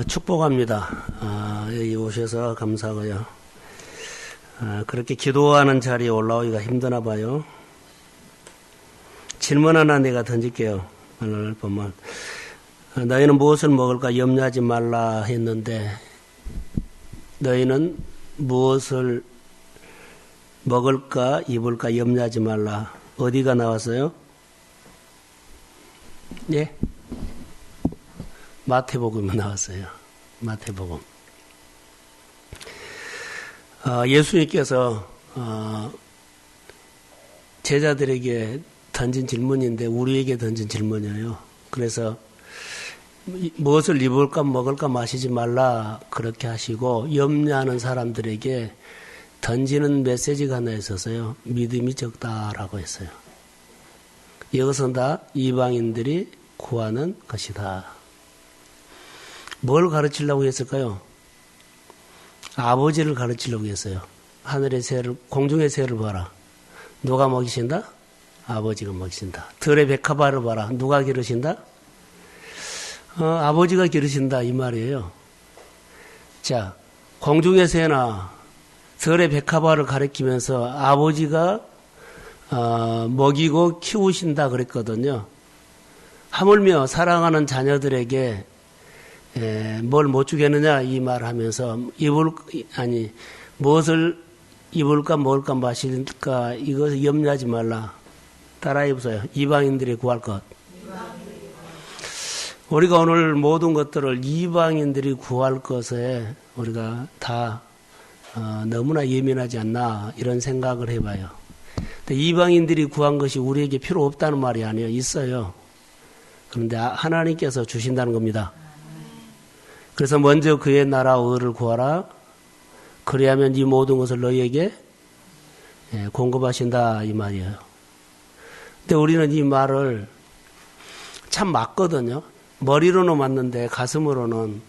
축복합니다. 여기 오셔서 감사하고요. 그렇게 기도하는 자리에 올라오기가 힘드나 봐요. 질문 하나 내가 던질게요. 오늘 보면 너희는 무엇을 먹을까 염려하지 말라 했는데 너희는 무엇을 먹을까 입을까 염려하지 말라. 어디가 나왔어요? 예? 마태복음에 나왔어요. 마태복음. 예수님께서 제자들에게 던진 질문인데 우리에게 던진 질문이에요. 그래서 무엇을 입을까 먹을까 마시지 말라 그렇게 하시고 염려하는 사람들에게 던지는 메시지가 하나 있어서요. 믿음이 적다라고 했어요. 이것은 다 이방인들이 구하는 것이다. 뭘 가르치려고 했을까요? 아버지를 가르치려고 했어요. 하늘의 새를, 공중의 새를 봐라. 누가 먹이신다? 아버지가 먹이신다. 들의 백합화를 봐라. 누가 기르신다? 아버지가 기르신다. 이 말이에요. 자, 공중의 새나 들의 백합화를 가리키면서 아버지가 먹이고 키우신다 그랬거든요. 하물며 사랑하는 자녀들에게 뭘 못 주겠느냐 이 말하면서 무엇을 입을까 먹을까 마실까 이것을 염려하지 말라. 따라해 보세요. 이방인들이 구할 것. 우리가 오늘 모든 것들을 이방인들이 구할 것에 우리가 다 너무나 예민하지 않나 이런 생각을 해봐요. 근데 이방인들이 구한 것이 우리에게 필요 없다는 말이 아니에요. 있어요. 그런데 하나님께서 주신다는 겁니다. 그래서 먼저 그의 나라와 의를 구하라. 그래야면 이 모든 것을 너희에게 공급하신다 이 말이에요. 근데 우리는 이 말을 참 맞거든요. 머리로는 맞는데 가슴으로는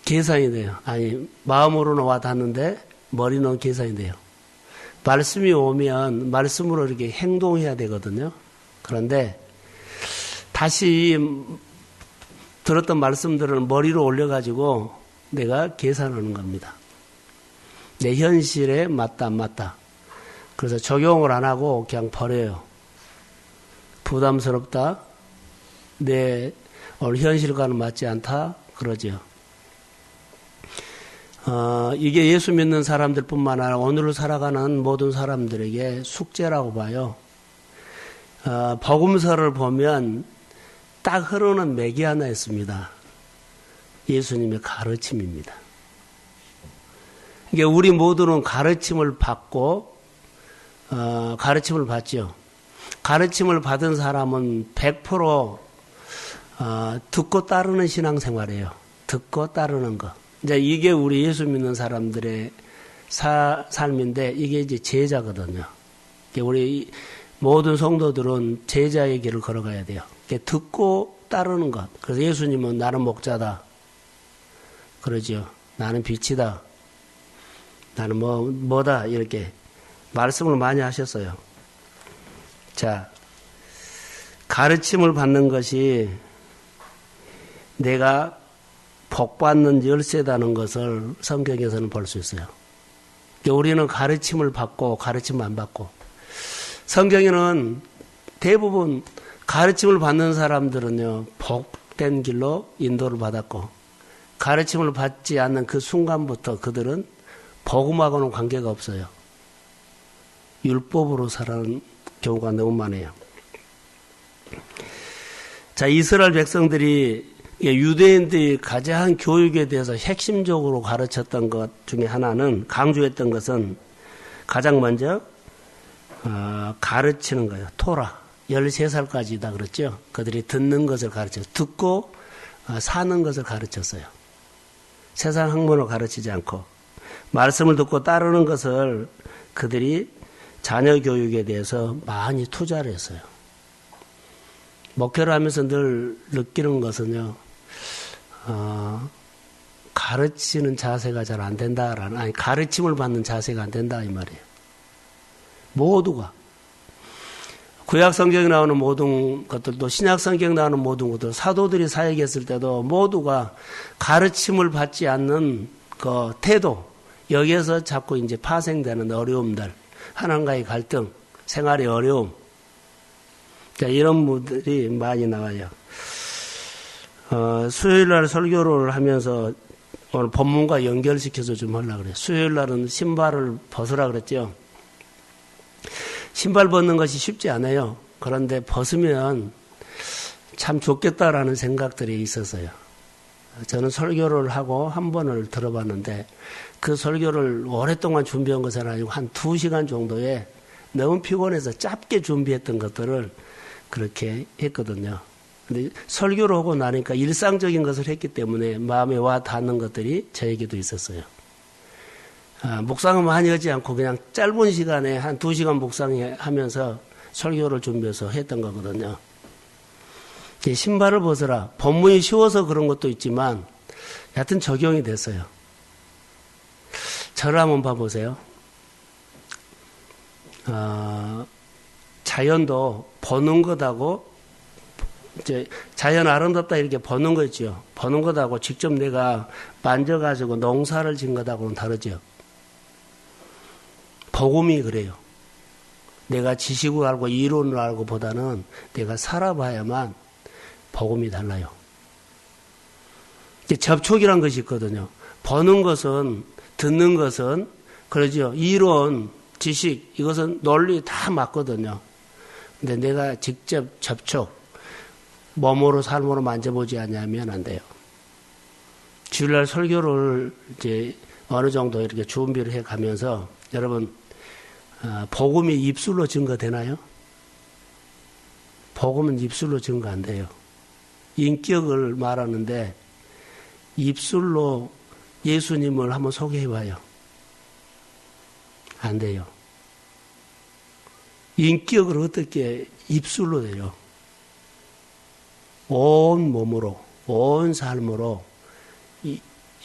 계산이 돼요. 아니 마음으로는 와닿는데 머리는 계산이 돼요. 말씀이 오면 말씀으로 이렇게 행동해야 되거든요. 그런데 다시 들었던 말씀들을 머리로 올려가지고 내가 계산하는 겁니다. 내 현실에 맞다 안 맞다. 그래서 적용을 안 하고 그냥 버려요. 부담스럽다. 내 오늘 현실과는 맞지 않다. 그러죠. 이게 예수 믿는 사람들뿐만 아니라 오늘을 살아가는 모든 사람들에게 숙제라고 봐요. 복음서를 보면 딱 흐르는 맥이 하나 있습니다. 예수님의 가르침입니다. 이게 우리 모두는 가르침을 받고 가르침을 받죠. 가르침을 받은 사람은 100% 듣고 따르는 신앙생활이에요. 듣고 따르는 거. 이제 이게 우리 예수 믿는 사람들의 삶인데 이게 이제 제자거든요. 우리 모든 성도들은 제자의 길을 걸어가야 돼요. 듣고 따르는 것. 그래서 예수님은 나는 목자다. 그러죠. 나는 빛이다. 나는 뭐다. 이렇게 말씀을 많이 하셨어요. 자, 가르침을 받는 것이 내가 복받는 열쇠다는 것을 성경에서는 볼 수 있어요. 우리는 가르침을 받고 가르침 안 받고 성경에는 대부분 가르침을 받는 사람들은요 복된 길로 인도를 받았고 가르침을 받지 않는 그 순간부터 그들은 복음하고는 관계가 없어요. 율법으로 살아가는 경우가 너무 많아요. 자, 이스라엘 백성들이 유대인들이 가장 교육에 대해서 핵심적으로 가르쳤던 것 중에 하나는 강조했던 것은 가장 먼저 가르치는 거예요. 토라. 13살까지다 그랬죠. 그들이 듣는 것을 가르쳤어요. 듣고 사는 것을 가르쳤어요. 세상 학문을 가르치지 않고 말씀을 듣고 따르는 것을 그들이 자녀 교육에 대해서 많이 투자를 했어요. 목회를 하면서 늘 느끼는 것은요. 가르치는 자세가 잘 안 된다라는, 아니 가르침을 받는 자세가 안 된다 이 말이에요. 모두가 구약 성경에 나오는 모든 것들도 신약 성경에 나오는 모든 것들 사도들이 사역했을 때도 모두가 가르침을 받지 않는 그 태도 여기에서 자꾸 이제 파생되는 어려움들 하나님과의 갈등 생활의 어려움 이런 분들이 많이 나와요. 수요일 날 설교를 하면서 오늘 본문과 연결시켜서 좀 하려고 그래요. 수요일 날은 신발을 벗으라 그랬죠. 신발 벗는 것이 쉽지 않아요. 그런데 벗으면 참 좋겠다라는 생각들이 있었어요. 저는 설교를 하고 한 번을 들어봤는데 그 설교를 오랫동안 준비한 것은 아니고 한 2시간 정도에 너무 피곤해서 짧게 준비했던 것들을 그렇게 했거든요. 근데 설교를 하고 나니까 일상적인 것을 했기 때문에 마음에 와 닿는 것들이 저에게도 있었어요. 묵상을 많이 하지 않고 그냥 짧은 시간에 한 2시간 묵상하면서 설교를 준비해서 했던 거거든요. 신발을 벗어라. 본문이 쉬워서 그런 것도 있지만 여하튼 적용이 됐어요. 저를 한번 봐보세요. 자연도 보는 것하고 이제 자연 아름답다 이렇게 보는 거 있죠. 보는 것하고 직접 내가 만져가지고 농사를 지은 것하고는 다르죠. 복음이 그래요. 내가 지식을 알고 이론을 알고 보다는 내가 살아봐야만 복음이 달라요. 이제 접촉이란 것이 있거든요. 보는 것은 듣는 것은 그러죠. 이론, 지식 이것은 논리 다 맞거든요. 근데 내가 직접 접촉 몸으로 삶으로 만져보지 않으면 안 돼요. 주일날 설교를 이제 어느 정도 이렇게 준비를 해 가면서 여러분 복음이 입술로 증거되나요? 복음은 입술로 증거 안 돼요. 인격을 말하는데 입술로 예수님을 한번 소개해봐요. 안 돼요. 인격을 어떻게 입술로 돼요? 온 몸으로, 온 삶으로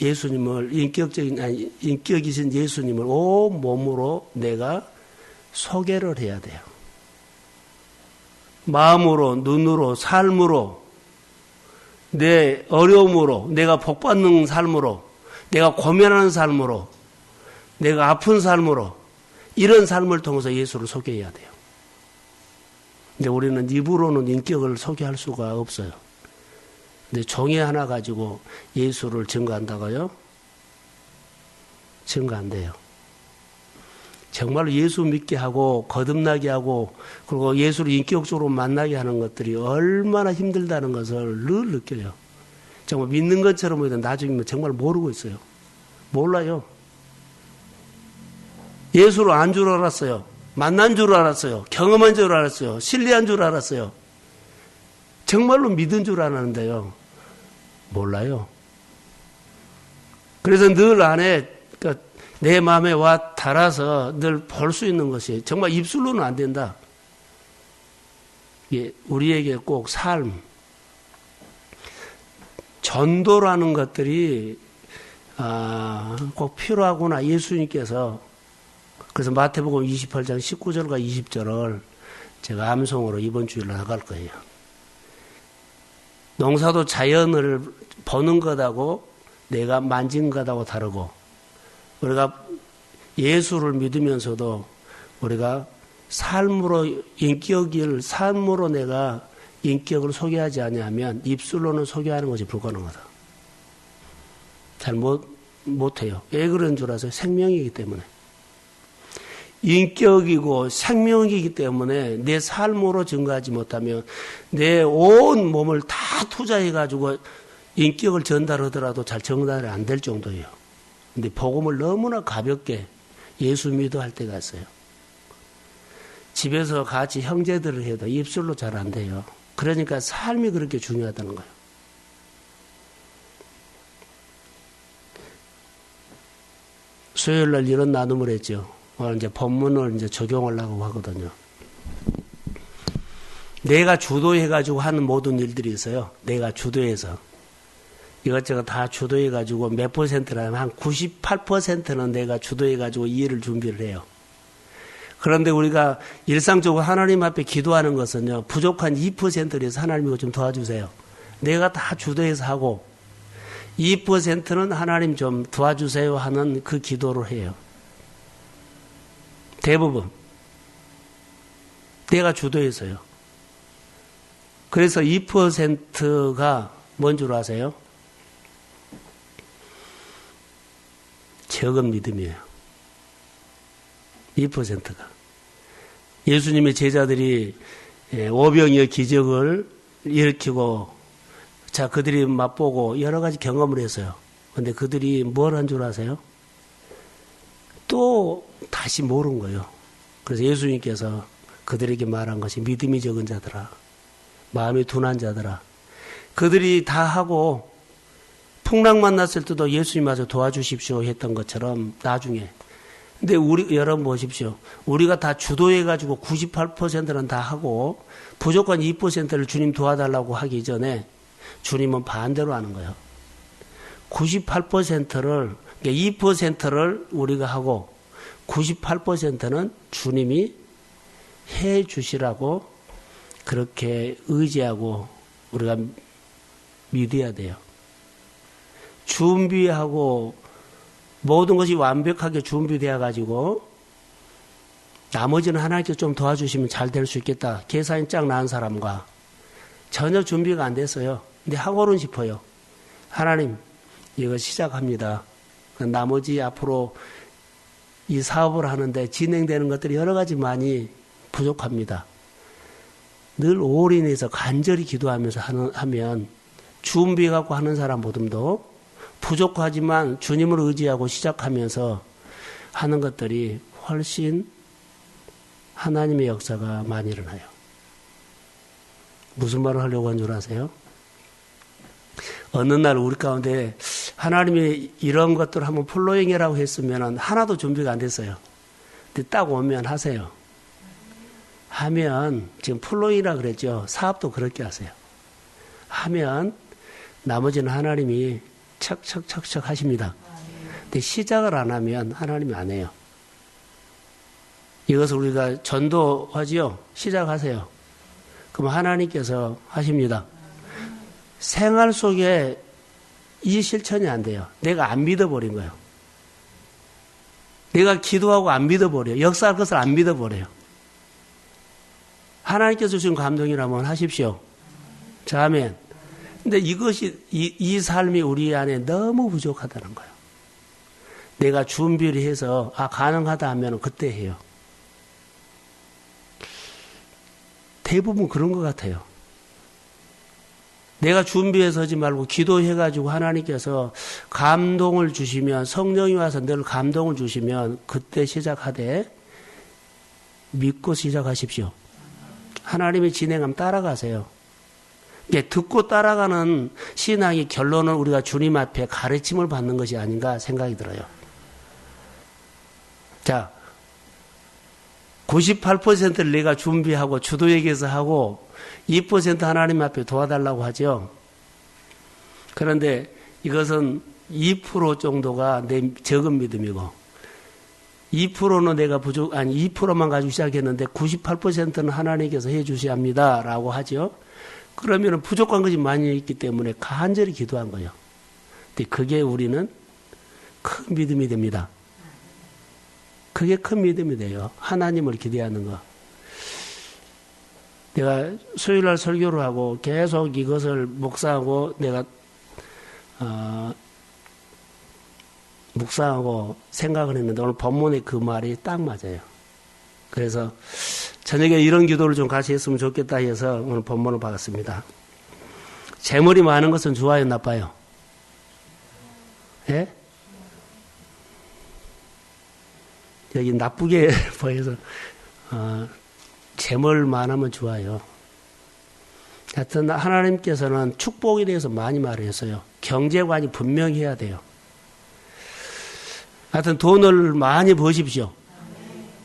예수님을 인격이신 예수님을 온 몸으로 내가 소개를 해야 돼요. 마음으로, 눈으로, 삶으로, 내 어려움으로, 내가 복받는 삶으로, 내가 고민하는 삶으로, 내가 아픈 삶으로 이런 삶을 통해서 예수를 소개해야 돼요. 근데 우리는 입으로는 인격을 소개할 수가 없어요. 근데 종이 하나 가지고 예수를 증거한다고요? 증거 안 돼요. 정말로 예수 믿게 하고 거듭나게 하고 그리고 예수를 인격적으로 만나게 하는 것들이 얼마나 힘들다는 것을 늘 느껴요. 정말 믿는 것처럼 보이는데 나중에 정말 모르고 있어요. 몰라요. 예수를 안 줄 알았어요. 만난 줄 알았어요. 경험한 줄 알았어요. 신뢰한 줄 알았어요. 정말로 믿은 줄 알았는데요. 몰라요. 그래서 늘 안에 내 마음에 와 닿아서 늘 볼 수 있는 것이 정말 입술로는 안 된다. 우리에게 꼭 삶, 전도라는 것들이 꼭 필요하구나. 예수님께서 그래서 마태복음 28장 19절과 20절을 제가 암송으로 이번 주일에 나갈 거예요. 농사도 자연을 보는 것하고 내가 만진 것하고 다르고 우리가 예수를 믿으면서도 우리가 삶으로 인격을 삶으로 내가 인격을 소개하지 않으면 입술로는 소개하는 것이 불가능하다. 잘 못해요. 왜 그런 줄 아세요? 생명이기 때문에. 인격이고 생명이기 때문에 내 삶으로 증거하지 못하면 내 온 몸을 다 투자해가지고 인격을 전달하더라도 잘 전달이 안 될 정도예요. 근데 복음을 너무나 가볍게 예수 믿어 할 때가 있어요. 집에서 같이 형제들을 해도 입술로 잘 안 돼요. 그러니까 삶이 그렇게 중요하다는 거예요. 수요일 날 이런 나눔을 했죠. 오늘 이제 본문을 이제 적용하려고 하거든요. 내가 주도해가지고 하는 모든 일들이 있어요. 내가 주도해서. 이것저것 다 주도해가지고 몇 %라면 한 98%는 내가 주도해가지고 이 일을 준비를 해요. 그런데 우리가 일상적으로 하나님 앞에 기도하는 것은요, 부족한 2%를 해서 하나님 이거 좀 도와주세요. 내가 다 주도해서 하고 2%는 하나님 좀 도와주세요 하는 그 기도를 해요. 대부분. 내가 주도해서요. 그래서 2%가 뭔 줄 아세요? 적은 믿음이에요. 2%가. 예수님의 제자들이 오병이어 기적을 일으키고, 자, 그들이 맛보고 여러 가지 경험을 했어요. 근데 그들이 뭘 한 줄 아세요? 또 다시 모른 거예요. 그래서 예수님께서 그들에게 말한 것이 믿음이 적은 자들아, 마음이 둔한 자들아. 그들이 다 하고 풍랑 만났을 때도 예수님 와서 도와주십시오 했던 것처럼 나중에. 근데 여러분 보십시오. 우리가 다 주도해가지고 98%는 다 하고 부족한 2%를 주님 도와달라고 하기 전에 주님은 반대로 하는 거예요. 98%를, 2%를 우리가 하고 98%는 주님이 해 주시라고 그렇게 의지하고 우리가 믿어야 돼요. 준비하고 모든 것이 완벽하게 준비되어 가지고 나머지는 하나님께서 좀 도와주시면 잘 될 수 있겠다. 계산이 쫙 나은 사람과 전혀 준비가 안 됐어요. 근데 하고는 싶어요. 하나님, 이거 시작합니다. 나머지 앞으로 이 사업을 하는데 진행되는 것들이 여러 가지 많이 부족합니다. 늘 올인해서 간절히 기도하면서 하면 준비해갖고 하는 사람보다도 부족하지만 주님을 의지하고 시작하면서 하는 것들이 훨씬 하나님의 역사가 많이 일어나요. 무슨 말을 하려고 한 줄 아세요? 어느 날 우리 가운데 하나님이 이런 것들을 한번 플로잉이라고 했으면 하나도 준비가 안 됐어요. 근데 딱 오면 하세요. 하면 지금 플로잉이라 그랬죠. 사업도 그렇게 하세요. 하면 나머지는 하나님이 척척척척 하십니다. 근데 시작을 안 하면 하나님이 안 해요. 이것을 우리가 전도하지요. 시작하세요. 그럼 하나님께서 하십니다. 생활 속에 이 실천이 안 돼요. 내가 안 믿어버린 거예요. 내가 기도하고 안 믿어버려요. 역사할 것을 안 믿어버려요. 하나님께서 주신 감동이라면 하십시오. 자, 아멘. 근데 이것이, 이 삶이 우리 안에 너무 부족하다는 거예요. 내가 준비를 해서, 가능하다 하면 그때 해요. 대부분 그런 것 같아요. 내가 준비해서 하지 말고 기도해가지고 하나님께서 감동을 주시면, 성령이 와서 늘 감동을 주시면 그때 시작하되 믿고 시작하십시오. 하나님의 진행하면 따라가세요. 듣고 따라가는 신앙의 결론은 우리가 주님 앞에 가르침을 받는 것이 아닌가 생각이 들어요. 자, 98%를 내가 준비하고 주도에게서 하고 2% 하나님 앞에 도와달라고 하죠. 그런데 이것은 2% 정도가 내 적은 믿음이고 2%는 내가 2%만 가지고 시작했는데 98%는 하나님께서 해 주셔야 합니다. 라고 하죠. 그러면 부족한 것이 많이 있기 때문에 간절히 기도한 거예요. 근데 그게 우리는 큰 믿음이 됩니다. 그게 큰 믿음이 돼요. 하나님을 기대하는 거. 내가 수요일날 설교를 하고 계속 이것을 묵상하고 내가 묵상하고 생각을 했는데 오늘 본문의 그 말이 딱 맞아요. 그래서 저녁에 이런 기도를 좀 같이 했으면 좋겠다 해서 오늘 본문을 받았습니다. 재물이 많은 것은 좋아요, 나빠요? 예? 여기 나쁘게 보여서 재물 많으면 좋아요. 하여튼 하나님께서는 축복에 대해서 많이 말했어요. 경제관이 분명해야 돼요. 하여튼 돈을 많이 버십시오.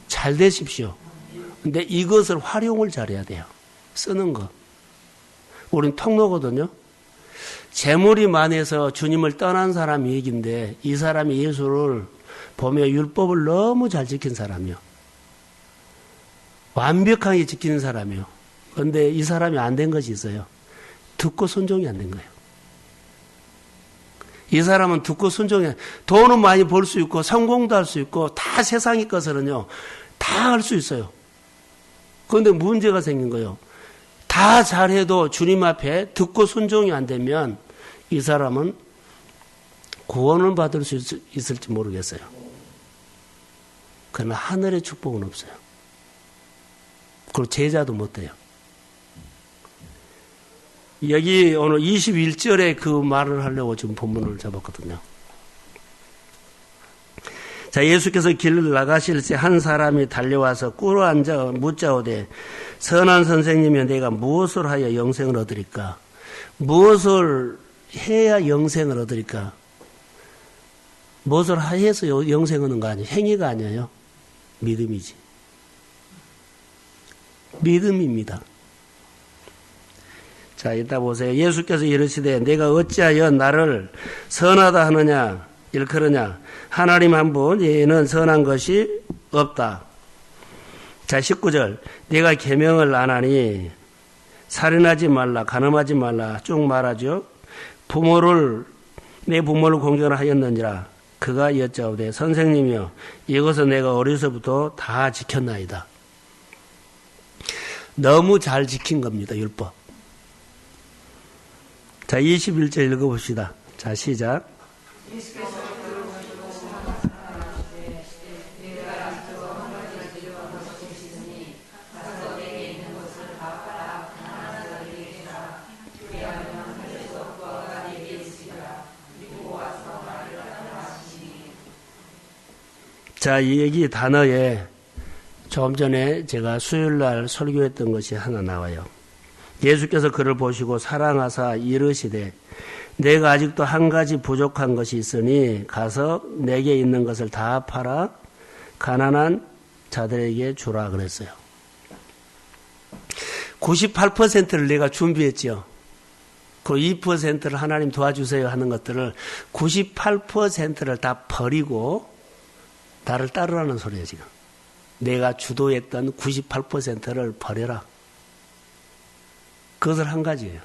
잘 되십시오. 근데 이것을 활용을 잘해야 돼요. 쓰는 거. 우린 통로거든요. 재물이 많아서 주님을 떠난 사람 얘기인데 이 사람이 예수를 보며 율법을 너무 잘 지킨 사람이요. 완벽하게 지키는 사람이요. 그런데 이 사람이 안 된 것이 있어요. 듣고 순종이 안 된 거예요. 이 사람은 듣고 순종해. 돈은 많이 벌 수 있고 성공도 할 수 있고 다 세상의 것을은요. 다 할 수 있어요. 그런데 문제가 생긴 거예요. 다 잘해도 주님 앞에 듣고 순종이 안 되면 이 사람은 구원을 받을 수 있을지 모르겠어요. 그러나 하늘의 축복은 없어요. 그리고 제자도 못 돼요. 여기 오늘 21절에 그 말을 하려고 지금 본문을 잡았거든요. 자, 예수께서 길을 나가실 때 한 사람이 달려와서 꿇어 앉아 묻자오되 선한 선생님이여 내가 무엇을 하여 영생을 얻으리까? 무엇을 해야 영생을 얻으리까? 무엇을 해서 영생을 얻는 거 아니에요? 행위가 아니에요. 믿음이지. 믿음입니다. 자, 이따 보세요. 예수께서 이르시되 내가 어찌하여 나를 선하다 하느냐 일컬으냐 하나님 한 분 외에는 선한 것이 없다. 자, 19절 내가 계명을 안 하니 살인하지 말라 간음하지 말라 쭉 말하죠. 내 부모를 공경을 하였느니라. 그가 여짜오되 선생님이여 이것은 내가 어려서부터 다 지켰나이다. 너무 잘 지킨 겁니다. 율법. 자, 21절 읽어봅시다. 자, 시작. 자, 이 얘기 단어에 조금 전에 제가 수요일날 설교했던 것이 하나 나와요. 예수께서 그를 보시고 사랑하사 이르시되 내가 아직도 한 가지 부족한 것이 있으니 가서 내게 있는 것을 다 팔아 가난한 자들에게 주라 그랬어요. 98%를 내가 준비했죠. 그 2%를 하나님 도와주세요 하는 것들을 98%를 다 버리고 나를 따르라는 소리예요. 지금 내가 주도했던 98%를 버려라. 그것을 한 가지예요.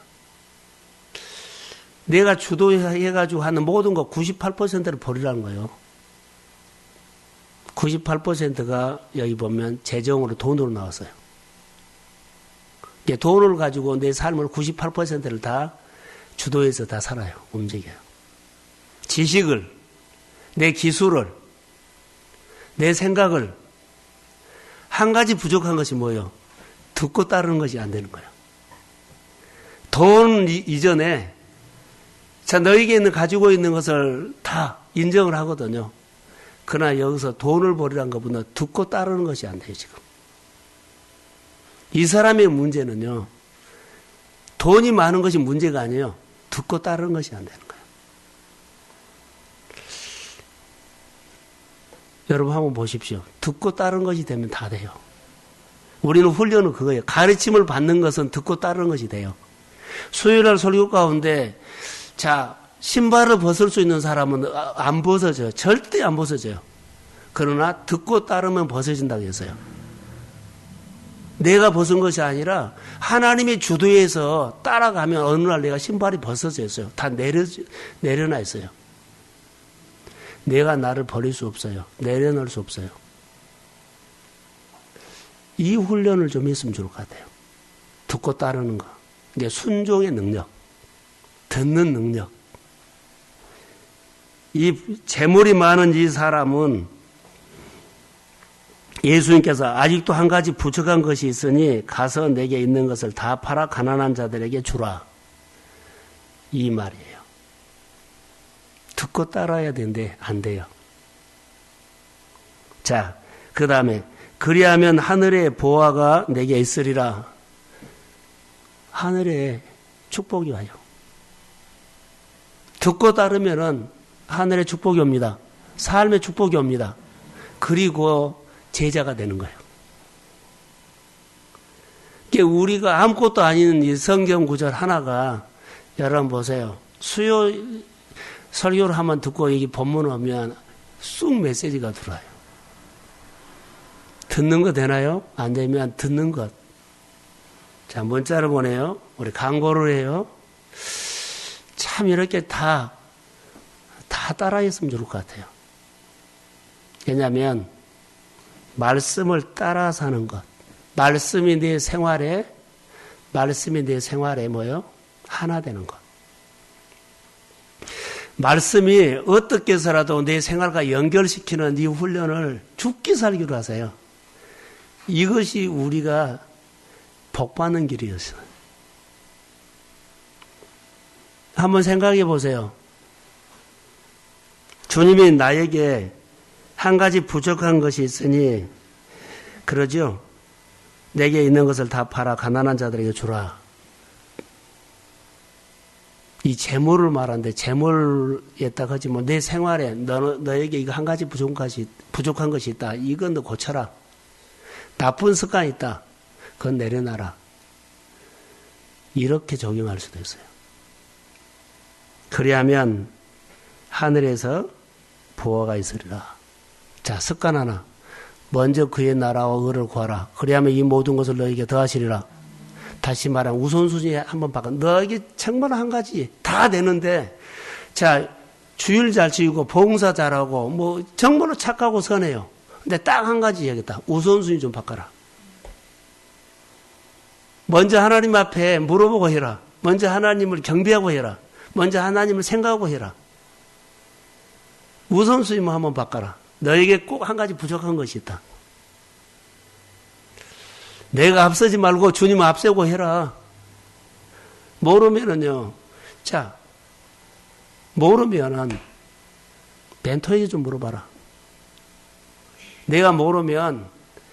내가 주도해가지고 하는 모든 거 98%를 버리라는 거예요. 98%가 여기 보면 재정으로 돈으로 나왔어요. 돈을 가지고 내 삶을 98%를 다 주도해서 다 살아요. 움직여요. 지식을, 내 기술을, 내 생각을. 한 가지 부족한 것이 뭐예요? 듣고 따르는 것이 안 되는 거예요. 돈 이전에 자 너에게 가지고 있는 것을 다 인정을 하거든요. 그러나 여기서 돈을 버리라는 것보다 듣고 따르는 것이 안 돼요. 지금 이 사람의 문제는요. 돈이 많은 것이 문제가 아니에요. 듣고 따르는 것이 안 되는 거예요. 여러분 한번 보십시오. 듣고 따르는 것이 되면 다 돼요. 우리는 훈련은 그거예요. 가르침을 받는 것은 듣고 따르는 것이 돼요. 수요일날 설교 가운데 자 신발을 벗을 수 있는 사람은 안 벗어져요. 절대 안 벗어져요. 그러나 듣고 따르면 벗어진다고 했어요. 내가 벗은 것이 아니라 하나님의 주도에서 따라가면 어느 날 내가 신발이 벗어져 있어요. 다 내려놔 있어요. 내가 나를 버릴 수 없어요. 내려놓을 수 없어요. 이 훈련을 좀 했으면 좋을 것 같아요. 듣고 따르는 거. 이제 순종의 능력, 듣는 능력. 이 재물이 많은 이 사람은 예수님께서 아직도 한 가지 부족한 것이 있으니 가서 내게 있는 것을 다 팔아 가난한 자들에게 주라. 이 말이에요. 듣고 따라야 되는데 안 돼요. 자, 그 다음에 그리하면 하늘의 보화가 내게 있으리라. 하늘에 축복이 와요. 듣고 따르면은 하늘의 축복이 옵니다. 삶의 축복이 옵니다. 그리고 제자가 되는 거예요. 우리가 아무것도 아닌 이 성경 구절 하나가 여러분 보세요. 수요 설교를 한번 듣고 이 본문 오면 쑥 메시지가 들어와요. 듣는 거 되나요? 안 되면 듣는 것. 자, 문자를 보내요. 우리 광고를 해요. 참 이렇게 다 따라했으면 좋을 것 같아요. 왜냐하면 말씀을 따라 사는 것. 말씀이 내 생활에 뭐요? 하나 되는 것. 말씀이 어떻게 해서라도 내 생활과 연결시키는 이 훈련을 죽기 살기로 하세요. 이것이 우리가 복받는 길이었어요. 한번 생각해 보세요. 주님이 나에게 한 가지 부족한 것이 있으니 그러죠. 내게 있는 것을 다 팔아 가난한 자들에게 주라. 이 재물을 말하는데 재물이었다 하지 뭐 내 생활에 너에게 이거 한 가지 부족한 것이 있다. 이건 너 고쳐라. 나쁜 습관이 있다. 그건 내려놔라. 이렇게 적용할 수도 있어요. 그리하면 하늘에서 보화가 있으리라. 자, 습관 하나. 먼저 그의 나라와 의를 구하라. 그리하면 이 모든 것을 너에게 더하시리라. 다시 말하면 우선순위 한번 바꿔. 너에게 정말 한 가지 다 되는데, 자, 주일 잘 지키고 봉사 잘하고 뭐 정말로 착하고 선해요. 근데 딱 한 가지 얘기했다. 우선순위 좀 바꿔라. 먼저 하나님 앞에 물어보고 해라. 먼저 하나님을 경배하고 해라. 먼저 하나님을 생각하고 해라. 우선순위만 한번 바꿔라. 너에게 꼭 한 가지 부족한 것이 있다. 내가 앞서지 말고 주님 앞세고 해라. 모르면은요. 자, 모르면은 멘토에게 좀 물어봐라. 내가 모르면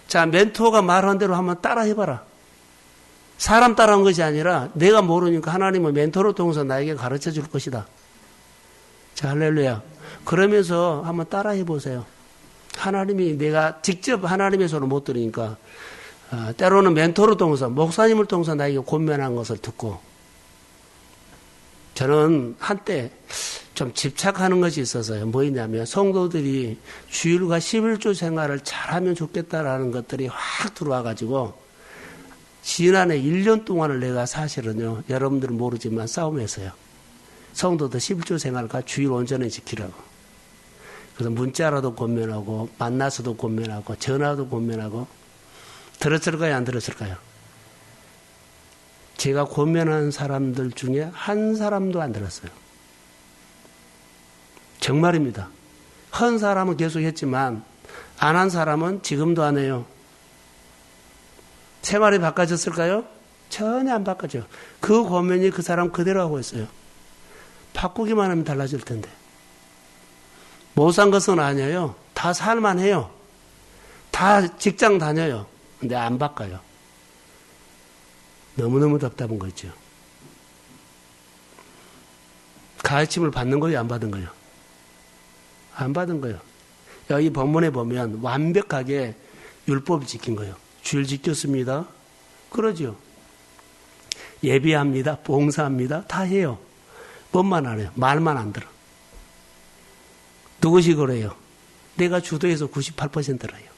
자, 멘토가 말한 대로 한번 따라 해봐라. 사람 따라한 것이 아니라 내가 모르니까 하나님은 멘토를 통해서 나에게 가르쳐 줄 것이다. 자, 할렐루야. 그러면서 한번 따라 해보세요. 하나님이 내가 직접 하나님의 소리를 못 들으니까 때로는 멘토를 통해서 목사님을 통해서 나에게 권면한 것을 듣고 저는 한때 좀 집착하는 것이 있어서요. 뭐였냐면 성도들이 주일과 11조 생활을 잘하면 좋겠다라는 것들이 확 들어와가지고 지난해 1년 동안을 내가 사실은요. 여러분들은 모르지만 싸움했어요. 성도들 11조 생활과 주일 온전히 지키라고. 그래서 문자라도 권면하고 만나서도 권면하고 전화도 권면하고 들었을까요? 안 들었을까요? 제가 권면한 사람들 중에 한 사람도 안 들었어요. 정말입니다. 한 사람은 계속 했지만 안 한 사람은 지금도 안 해요. 생활이 바꿔졌을까요? 전혀 안 바꿔져. 그 권면이 그 사람 그대로 하고 있어요. 바꾸기만 하면 달라질 텐데. 못 산 것은 아니에요. 다 살만해요. 다 직장 다녀요. 근데 안 바꿔요. 너무너무 답답한 거 있죠. 가르침을 받는 거예요? 안 받은 거예요? 안 받은 거예요. 여기 본문에 보면 완벽하게 율법을 지킨 거예요. 주일 지켰습니다. 그러죠. 예배합니다. 봉사합니다. 다 해요. 법만 안 해요. 말만 안 들어. 누구시 그래요? 내가 주도해서 98%라 해요.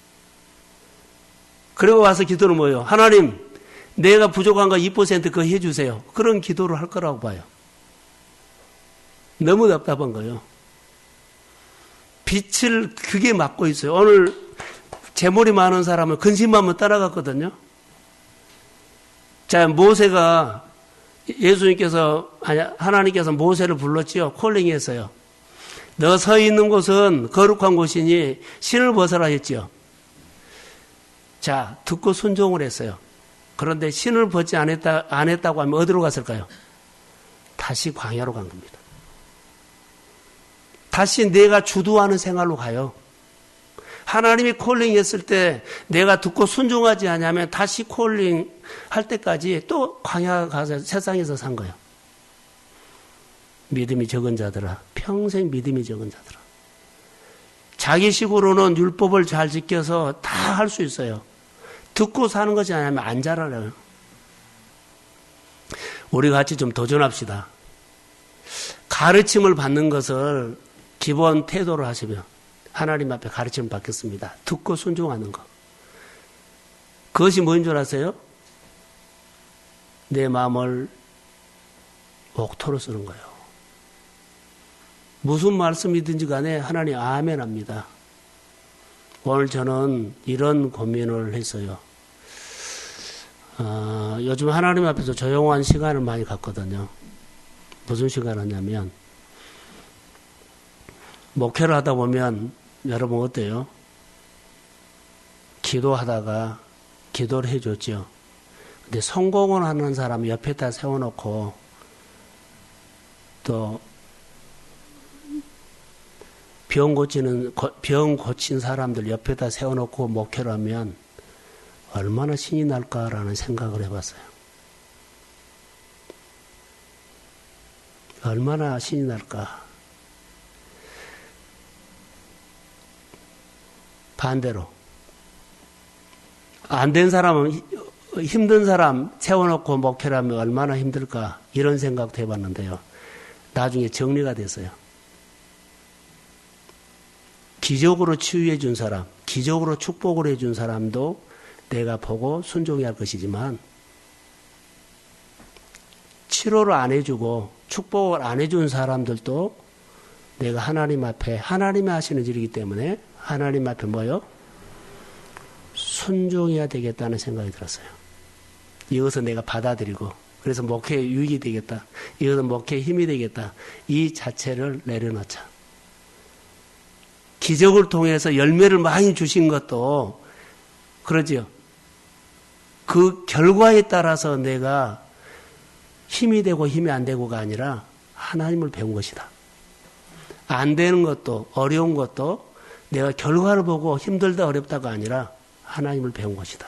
그리고 와서 기도는 뭐예요? 하나님, 내가 부족한 거 2% 그거 해주세요. 그런 기도를 할 거라고 봐요. 너무 답답한 거예요. 빛을 그게 막고 있어요. 오늘 재물이 많은 사람은 근심하면 따라갔거든요. 자, 모세가 하나님께서 모세를 불렀지요. 콜링했어요. 너 서 있는 곳은 거룩한 곳이니 신을 벗어라 했지요. 자, 듣고 순종을 했어요. 그런데 신을 벗지 안 했다고 하면 어디로 갔을까요? 다시 광야로 간 겁니다. 다시 내가 주도하는 생활로 가요. 하나님이 콜링했을 때 내가 듣고 순종하지 않으면 다시 콜링할 때까지 또 광야 가서 세상에서 산 거예요. 믿음이 적은 자들아, 평생 믿음이 적은 자들아. 자기식으로는 율법을 잘 지켜서 다 할 수 있어요. 듣고 사는 것이 아니면 안 자라요. 우리 같이 좀 도전합시다. 가르침을 받는 것을 기본 태도로 하시면 하나님 앞에 가르침을 받겠습니다. 듣고 순종하는 거. 그것이 뭐인 줄 아세요? 내 마음을 옥토로 쓰는 거예요. 무슨 말씀이든지 간에 하나님 아멘 합니다. 오늘 저는 이런 고민을 했어요. 요즘 하나님 앞에서 조용한 시간을 많이 갖거든요. 무슨 시간을 하냐면, 목회를 하다 보면 여러분 어때요? 기도하다가 기도를 해줬죠. 근데 성공을 하는 사람 옆에다 세워놓고 또 병 고친 사람들 옆에다 세워놓고 목회를 하면 얼마나 신이 날까라는 생각을 해봤어요. 얼마나 신이 날까. 반대로 안 된 사람은, 힘든 사람 세워놓고 목회를 하면 얼마나 힘들까, 이런 생각도 해봤는데요. 나중에 정리가 됐어요. 기적으로 치유해 준 사람, 기적으로 축복을 해 준 사람도 내가 보고 순종해야 할 것이지만, 치료를 안 해주고 축복을 안 해준 사람들도 내가 하나님 앞에, 하나님이 하시는 일이기 때문에 하나님 앞에 뭐요? 순종해야 되겠다는 생각이 들었어요. 이것은 내가 받아들이고, 그래서 목회에 유익이 되겠다, 이것은 목회에 힘이 되겠다, 이 자체를 내려놓자. 기적을 통해서 열매를 많이 주신 것도 그러지요. 그 결과에 따라서 내가 힘이 되고 힘이 안 되고가 아니라 하나님을 배운 것이다. 안 되는 것도 어려운 것도 내가 결과를 보고 힘들다 어렵다가 아니라 하나님을 배운 것이다.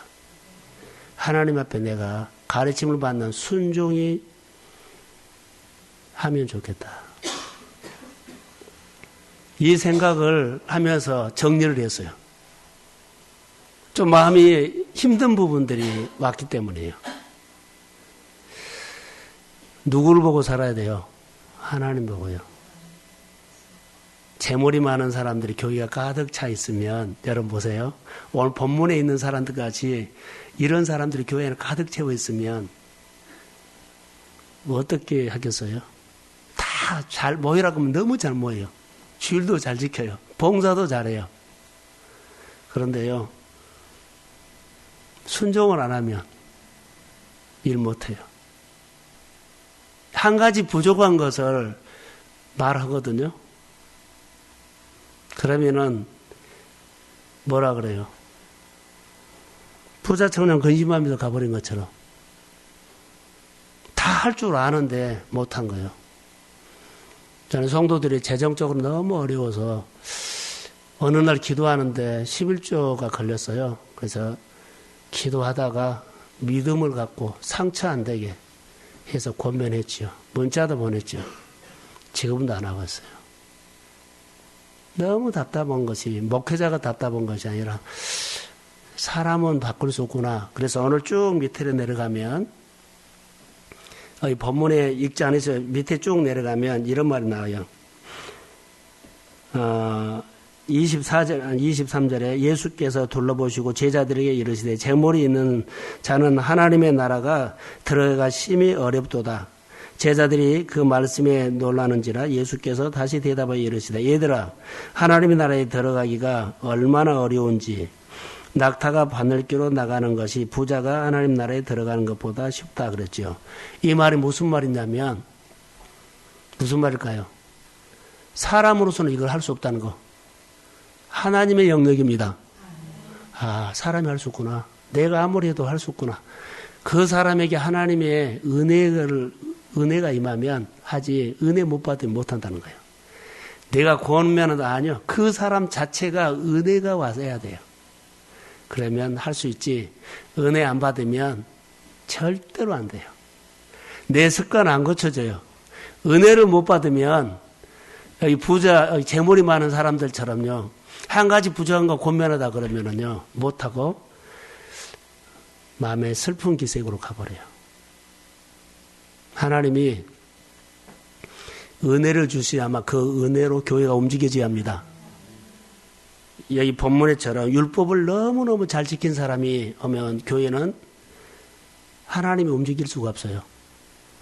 하나님 앞에 내가 가르침을 받는 순종이 하면 좋겠다. 이 생각을 하면서 정리를 했어요. 좀 마음이 힘든 부분들이 왔기 때문이에요. 누구를 보고 살아야 돼요? 하나님 보고요. 재물이 많은 사람들이 교회가 가득 차 있으면, 여러분 보세요. 오늘 본문에 있는 사람들 같이 이런 사람들이 교회를 가득 채워 있으면 뭐 어떻게 하겠어요? 다 잘 모이라고 하면 너무 잘 모여요. 주일도 잘 지켜요. 봉사도 잘해요. 그런데요, 순종을 안 하면 일 못해요. 한 가지 부족한 것을 말하거든요. 그러면은 뭐라 그래요? 부자 청년 근심하면서 가버린 것처럼 다 할 줄 아는데 못한 거예요. 저는 성도들이 재정적으로 너무 어려워서 어느 날 기도하는데 11조가 걸렸어요. 그래서 기도하다가 믿음을 갖고 상처 안 되게 해서 권면했죠. 문자도 보냈죠. 지금도 안 하고 있어요. 너무 답답한 것이, 목회자가 답답한 것이 아니라 사람은 바꿀 수 없구나. 그래서 오늘 쭉 밑으로 내려가면, 이 본문에 읽지 않으셔 밑에 쭉 내려가면 이런 말이 나와요. 23절에 예수께서 둘러보시고 제자들에게 이르시되 재물이 있는 자는 하나님의 나라가 들어가기가 심히 어렵도다. 제자들이 그 말씀에 놀라는지라 예수께서 다시 대답하여 이르시되 얘들아, 하나님의 나라에 들어가기가 얼마나 어려운지 낙타가 바늘귀로 나가는 것이 부자가 하나님 나라에 들어가는 것보다 쉽다 그랬죠. 이 말이 무슨 말이냐면, 무슨 말일까요? 사람으로서는 이걸 할 수 없다는 거. 하나님의 영역입니다. 아, 사람이 할 수 있구나. 내가 아무리 해도 할 수 있구나. 그 사람에게 하나님의 은혜가 임하면 하지, 은혜 못 받으면 못 한다는 거예요. 내가 구원면은 아니요. 그 사람 자체가 은혜가 와서 해야 돼요. 그러면 할 수 있지. 은혜 안 받으면 절대로 안 돼요. 내 습관 안 고쳐져요. 은혜를 못 받으면 재물이 많은 사람들처럼요. 한 가지 부족한 거 권면하다 그러면은요, 못하고 마음에 슬픈 기색으로 가버려요. 하나님이 은혜를 주셔야만 그 은혜로 교회가 움직여져야 합니다. 여기 본문에처럼 율법을 너무너무 잘 지킨 사람이 오면 교회는 하나님이 움직일 수가 없어요.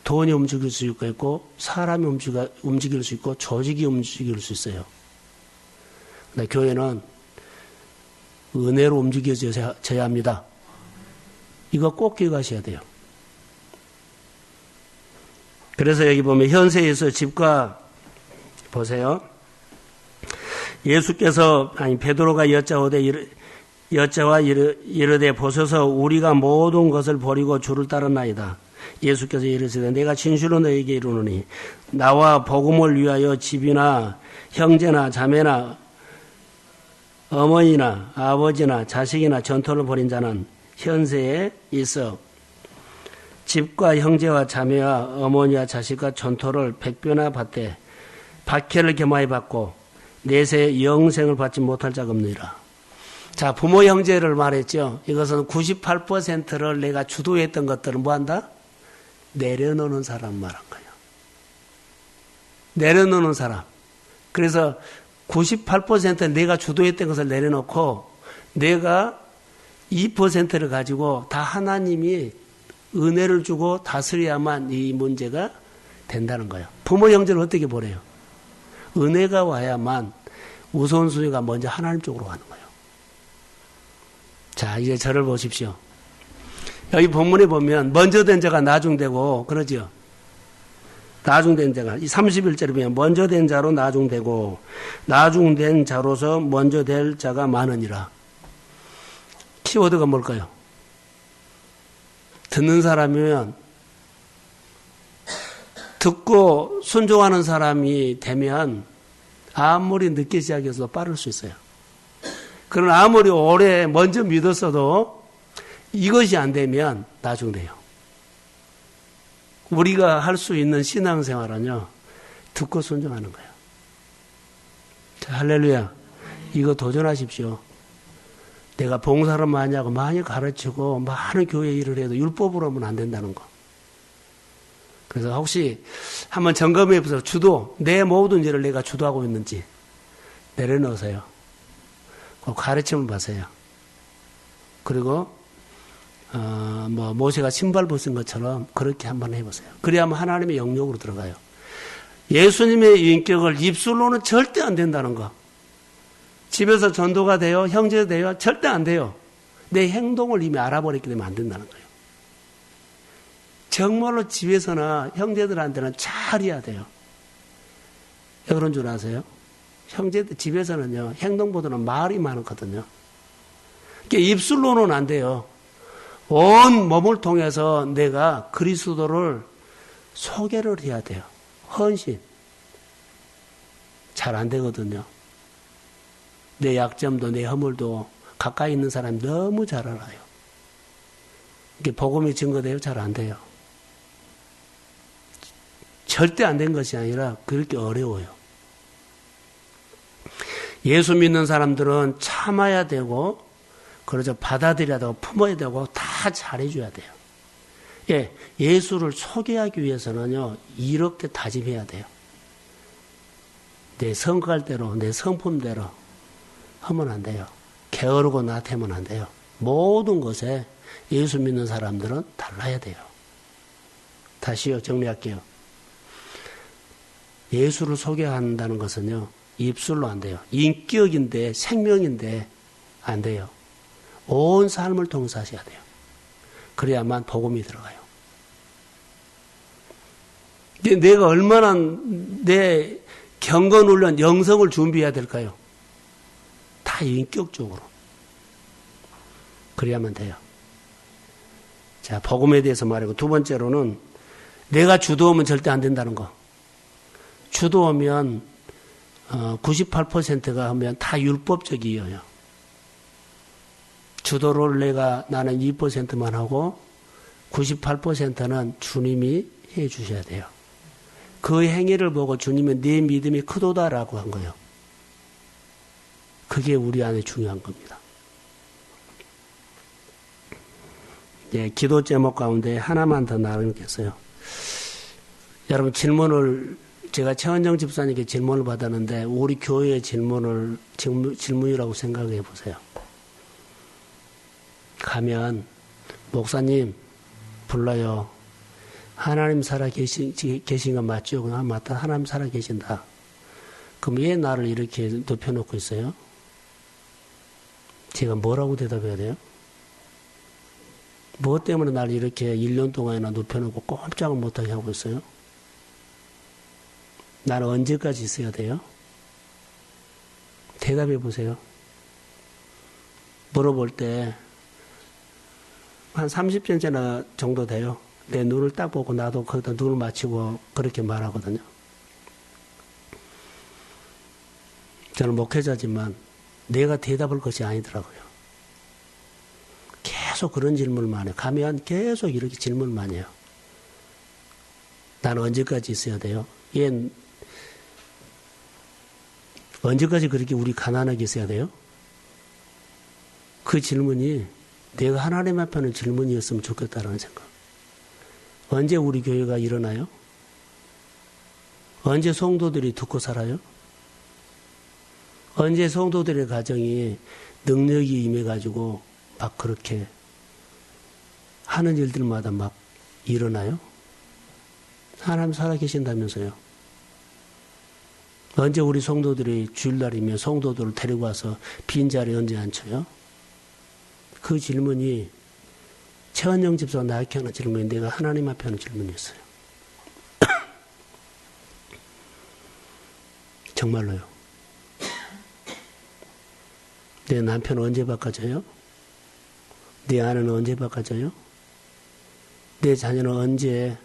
돈이 움직일 수 있고 사람이 움직일 수 있고 조직이 움직일 수 있어요. 근데 교회는 은혜로 움직여져야 합니다. 이거 꼭 기억하셔야 돼요. 그래서 여기 보면 현세에서 집과 보세요. 예수께서 베드로가 여짜와 이르되 보소서 우리가 모든 것을 버리고 주를 따르나이다. 예수께서 이르시되 내가 진실로 너에게 이르노니 나와 복음을 위하여 집이나 형제나 자매나 어머니나 아버지나 자식이나 전토를 벌인 자는 현세에 있어 집과 형제와 자매와 어머니와 자식과 전토를 100배나 받되 박해를 겸하여 받고 내세 영생을 받지 못할 자가 없느니라. 자, 부모 형제를 말했죠. 이것은 98%를 내가 주도했던 것들은 뭐한다? 내려놓는 사람 말한 거예요. 내려놓는 사람. 그래서 98% 내가 주도했던 것을 내려놓고 내가 2%를 가지고 다 하나님이 은혜를 주고 다스려야만 이 문제가 된다는 거예요. 부모 형제를 어떻게 보래요? 은혜가 와야만 우선순위가 먼저 하나님 쪽으로 가는 거예요. 자, 이제 저를 보십시오. 여기 본문에 보면 먼저 된 자가 나중되고 그러죠. 나중된 자가 31절에 보면 먼저 된 자로 나중되고 나중된 자로서 먼저 될 자가 많으니라. 키워드가 뭘까요? 듣는 사람이면 듣고 순종하는 사람이 되면 아무리 늦게 시작해서 빠를 수 있어요. 그러나 아무리 오래 먼저 믿었어도 이것이 안 되면 나중돼요. 우리가 할 수 있는 신앙생활은요, 듣고 순종하는 거예요. 자, 할렐루야. 이거 도전하십시오. 내가 봉사를 많이 하고 많이 가르치고 많은 교회 일을 해도 율법으로 하면 안 된다는 거. 그래서 혹시 한번 점검해 보세요. 주도, 내 모든 일을 내가 주도하고 있는지 내려놓으세요. 가르침을 봐세요. 그리고 모세가 신발 벗은 것처럼 그렇게 한번 해보세요. 그래야만 하나님의 영역으로 들어가요. 예수님의 인격을 입술로는 절대 안 된다는 거. 집에서 전도가 돼요? 형제가 돼요? 절대 안 돼요. 내 행동을 이미 알아버렸기 때문에 안 된다는 거예요. 정말로 집에서나 형제들한테는 잘해야 돼요. 왜 그런 줄 아세요? 형제들 집에서는요, 행동보다는 말이 많거든요. 그러니까 입술로는 안 돼요. 온 몸을 통해서 내가 그리스도를 소개를 해야 돼요. 헌신. 잘 안 되거든요. 내 약점도 내 허물도 가까이 있는 사람이 너무 잘 알아요. 이게 복음이 증거돼요? 잘 안 돼요. 절대 안 된 것이 아니라 그렇게 어려워요. 예수 믿는 사람들은 참아야 되고, 그러죠. 받아들여야 되고, 품어야 되고, 다 잘해줘야 돼요. 예, 예수를 소개하기 위해서는요, 이렇게 다짐해야 돼요. 내 성깔대로, 내 성품대로 하면 안 돼요. 게으르고 나태하면 안 돼요. 모든 것에 예수 믿는 사람들은 달라야 돼요. 다시요, 정리할게요. 예수를 소개한다는 것은요, 입술로 안 돼요. 인격인데, 생명인데, 안 돼요. 온 삶을 통해서 하셔야 돼요. 그래야만 복음이 들어가요. 내가 얼마나 내 경건훈련, 영성을 준비해야 될까요? 다 인격적으로. 그래야만 돼요. 자, 복음에 대해서 말하고, 두 번째로는 내가 주도하면 절대 안 된다는 거. 주도하면 98%가 하면 다 율법적이에요. 주도를 나는 2%만 하고 98%는 주님이 해 주셔야 돼요. 그 행위를 보고 주님은 네 믿음이 크도다라고 한 거예요. 그게 우리 안에 중요한 겁니다. 네, 기도 제목 가운데 하나만 더 나누겠어요. 여러분 질문을 제가 최원정 집사님께 질문을 받았는데 우리 교회의 질문이라고 생각해 보세요. 가면 목사님 불러요. 하나님 살아 계신 건 맞죠? 아, 맞다. 하나님 살아 계신다. 그럼 왜 나를 이렇게 눕혀놓고 있어요? 제가 뭐라고 대답해야 돼요? 무엇 때문에 나를 이렇게 1년 동안이나 눕혀놓고 꼼짝을 못하게 하고 있어요? 나는 언제까지 있어야 돼요? 대답해 보세요. 물어볼 때 한 30cm 정도 돼요. 내 눈을 딱 보고 나도 거기다 눈을 맞추고 그렇게 말하거든요. 저는 목회자지만 내가 대답할 것이 아니더라고요. 계속 그런 질문을 많이 해요. 가면 계속 이렇게 질문을 많이 해요. 나는 언제까지 있어야 돼요? 얘 언제까지 그렇게 우리 가난하게 있어야 돼요? 그 질문이 내가 하나님 앞에 하는 질문이었으면 좋겠다라는 생각. 언제 우리 교회가 일어나요? 언제 성도들이 듣고 살아요? 언제 성도들의 가정이 능력이 임해가지고 막 그렇게 하는 일들마다 막 일어나요? 하나님 살아계신다면서요. 언제 우리 성도들이 주일날이면 성도들을 데리고 와서 빈자리에 언제 앉혀요? 그 질문이 최원영 집사가 나에게 하는 질문이 내가 하나님 앞에 하는 질문이었어요. 정말로요. 내 남편은 언제 바꿔져요? 내 아내는 언제 바꿔져요? 내 자녀는 언제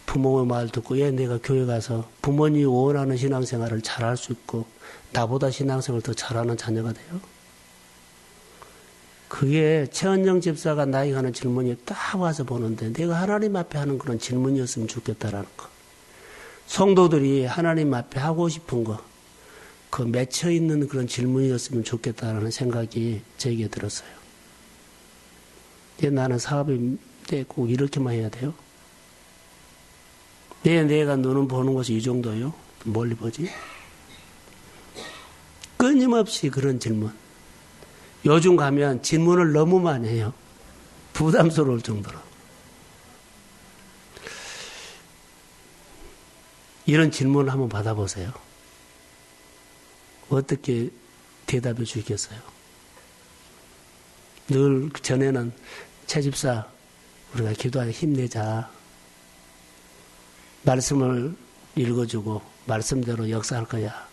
부모의 말 듣고 내가 교회 가서 부모님이 원하는 신앙생활을 잘할 수 있고 나보다 신앙생활을 더 잘하는 자녀가 돼요? 그게 최원정 집사가 나에게 하는 질문이 딱 와서 보는데 내가 하나님 앞에 하는 그런 질문이었으면 좋겠다라는 거. 성도들이 하나님 앞에 하고 싶은 거, 그 맺혀 있는 그런 질문이었으면 좋겠다라는 생각이 제게 들었어요. 나는 사업이 꼭 이렇게만 해야 돼요? 내가 눈은 보는 것이 이 정도요? 멀리 보지? 끊임없이 그런 질문. 요즘 가면 질문을 너무 많이 해요. 부담스러울 정도로. 이런 질문을 한번 받아보세요. 어떻게 대답해 주시겠어요? 늘 전에는 최 집사 우리가 기도하여 힘내자. 말씀을 읽어주고 말씀대로 역사할 거야.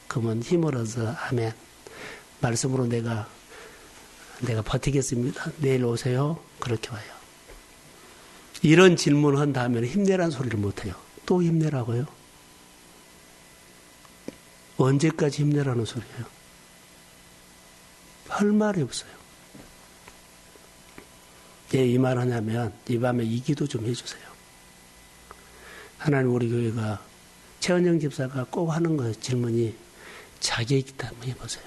그러면 힘을 얻어 아멘. 말씀으로 내가 버티겠습니다. 내일 오세요. 그렇게 와요. 이런 질문을 한 다음에 힘내라는 소리를 못해요. 또 힘내라고요? 언제까지 힘내라는 소리예요? 할 말이 없어요. 왜 이 말 하냐면 이 밤에 이 기도 좀 해주세요. 하나님 우리 교회가 최원영 집사가 꼭 하는 거 질문이 자기의 기도 한번 해보세요.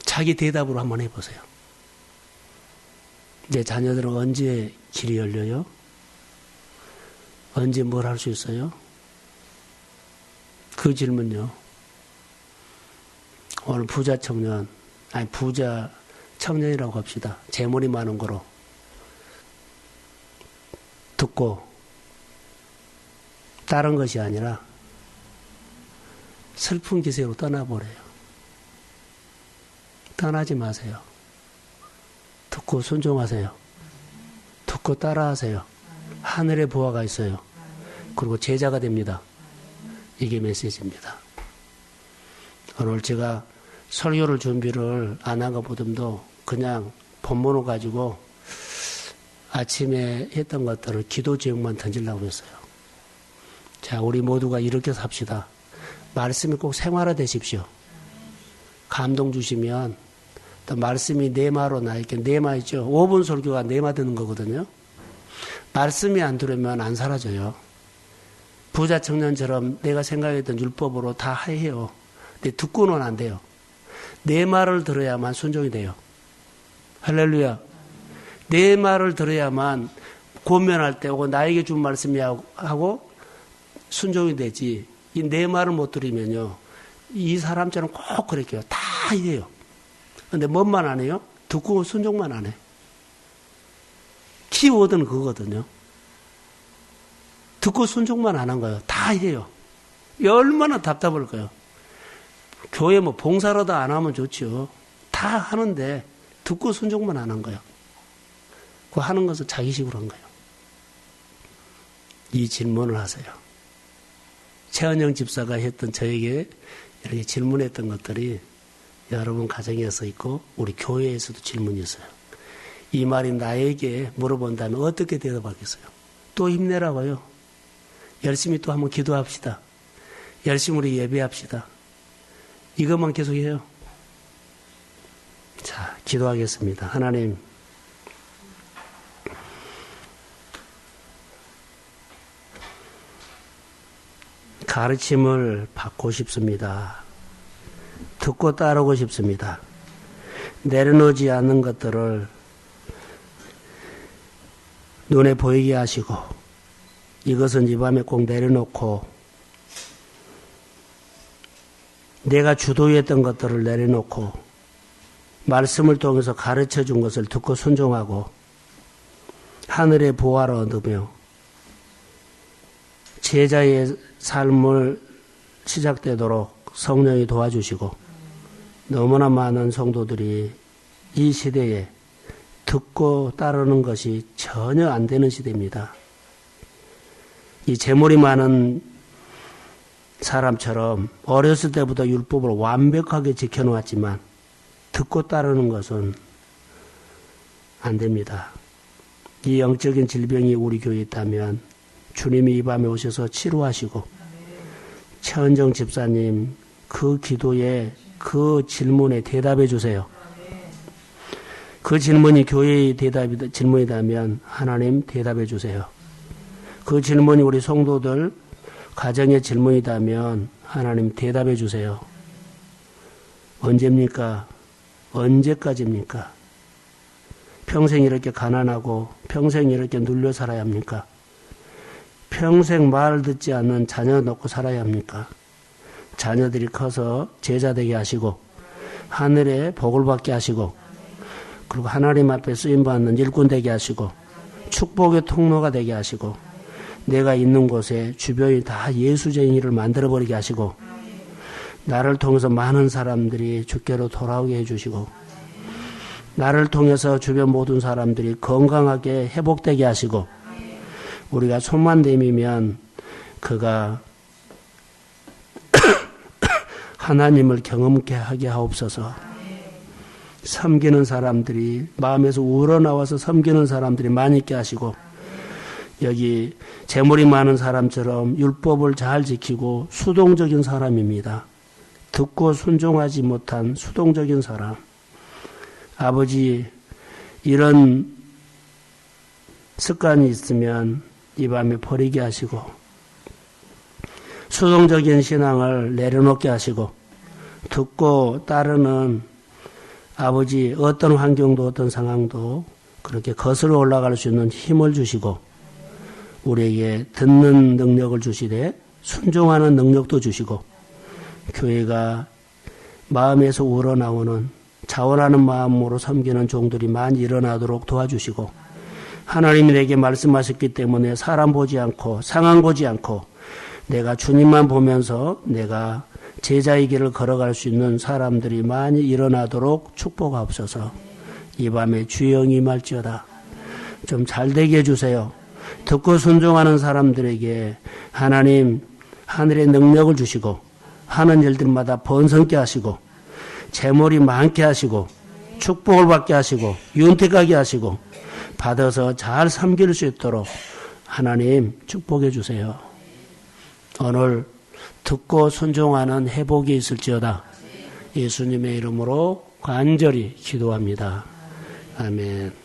자기 대답으로 한번 해보세요. 내 자녀들은 언제 길이 열려요? 언제 뭘 할 수 있어요? 그 질문요. 오늘 부자 청년이라고 합시다. 재물이 많은 거로 듣고 다른 것이 아니라 슬픈 기세로 떠나버려요. 떠나지 마세요. 듣고 순종하세요. 듣고 따라하세요. 하늘에 보화가 있어요. 그리고 제자가 됩니다. 이게 메시지입니다. 오늘 제가 설교를 준비를 안 한 것보다도 그냥 본문을 가지고 아침에 했던 것들을 기도 제목만 던지려고 했어요. 자, 우리 모두가 이렇게 삽시다. 말씀이 꼭 생활화되십시오. 감동 주시면 또 말씀이 네마로 나에게 네마 있죠. 5분 설교가 네마 되는 거거든요. 말씀이 안 들으면 안 사라져요. 부자 청년처럼 내가 생각했던 율법으로 다 해요. 근데 듣고는 안 돼요. 내 말을 들어야만 순종이 돼요. 할렐루야. 내 말을 들어야만 권면할 때 오고 나에게 준 말씀이 하고 순종이 되지. 이 내 말을 못 들으면요. 이 사람처럼 꼭 그렇게요. 다 이래요. 근데 뭔만 안 해요? 듣고 순종만 안 해. 키워드는 그거거든요. 듣고 순종만 안 한 거예요. 다 이래요. 얼마나 답답할까요? 교회 뭐 봉사라도 안 하면 좋죠. 다 하는데 듣고 순종만 안 한 거예요. 그 하는 것은 자기식으로 한 거예요. 이 질문을 하세요. 최은영 집사가 했던 저에게 이렇게 질문했던 것들이 여러분 가정에서 있고 우리 교회에서도 질문이었어요. 이 말이 나에게 물어본다면 어떻게 대답하겠어요? 또 힘내라고요. 열심히 또 한번 기도합시다. 열심히 우리 예배합시다. 이것만 계속해요. 자, 기도하겠습니다. 하나님, 가르침을 받고 싶습니다. 듣고 따르고 싶습니다. 내려놓지 않는 것들을 눈에 보이게 하시고 이것은 이 밤에 꼭 내려놓고 내가 주도했던 것들을 내려놓고 말씀을 통해서 가르쳐준 것을 듣고 순종하고 하늘의 보화를 얻으며 제자의 삶을 시작되도록 성령이 도와주시고 너무나 많은 성도들이 이 시대에 듣고 따르는 것이 전혀 안 되는 시대입니다. 이 재물이 많은 사람처럼 어렸을 때부터 율법을 완벽하게 지켜놓았지만 듣고 따르는 것은 안 됩니다. 이 영적인 질병이 우리 교회에 있다면 주님이 이 밤에 오셔서 치료하시고 최은정 집사님 그 기도에 그 질문에 대답해 주세요. 그 질문이 교회의 질문이라면 하나님 대답해 주세요. 그 질문이 우리 성도들 가정의 질문이라면 하나님 대답해 주세요. 언제입니까? 언제까지입니까? 평생 이렇게 가난하고 평생 이렇게 눌려 살아야 합니까? 평생 말 듣지 않는 자녀 놓고 살아야 합니까? 자녀들이 커서 제자 되게 하시고 하늘에 복을 받게 하시고 그리고 하나님 앞에 쓰임받는 일꾼 되게 하시고 축복의 통로가 되게 하시고 내가 있는 곳에 주변이 다 예수쟁이를 만들어버리게 하시고 나를 통해서 많은 사람들이 주께로 돌아오게 해주시고 나를 통해서 주변 모든 사람들이 건강하게 회복되게 하시고 우리가 손만 내밀면 그가 하나님을 경험케 하게 하옵소서. 섬기는 사람들이 마음에서 우러나와서 섬기는 사람들이 많이 있게 하시고 여기 재물이 많은 사람처럼 율법을 잘 지키고 수동적인 사람입니다. 듣고 순종하지 못한 수동적인 사람. 아버지 이런 습관이 있으면 이 밤에 버리게 하시고 수동적인 신앙을 내려놓게 하시고 듣고 따르는 아버지 어떤 환경도 어떤 상황도 그렇게 거슬러 올라갈 수 있는 힘을 주시고 우리에게 듣는 능력을 주시되 순종하는 능력도 주시고 교회가 마음에서 우러나오는 자원하는 마음으로 섬기는 종들이 많이 일어나도록 도와주시고 하나님이 내게 말씀하셨기 때문에 사람 보지 않고 상황 보지 않고 내가 주님만 보면서 내가 제자의 길을 걸어갈 수 있는 사람들이 많이 일어나도록 축복하옵소서. 이 밤에 주영이 임할지어다. 좀 잘되게 해주세요. 듣고 순종하는 사람들에게 하나님 하늘의 능력을 주시고 하는 일들마다 번성케 하시고 재물이 많게 하시고 축복을 받게 하시고 윤택하게 하시고 받아서 잘 섬길 수 있도록 하나님 축복해 주세요. 오늘 듣고 순종하는 회복이 있을지어다. 예수님의 이름으로 간절히 기도합니다. 아멘.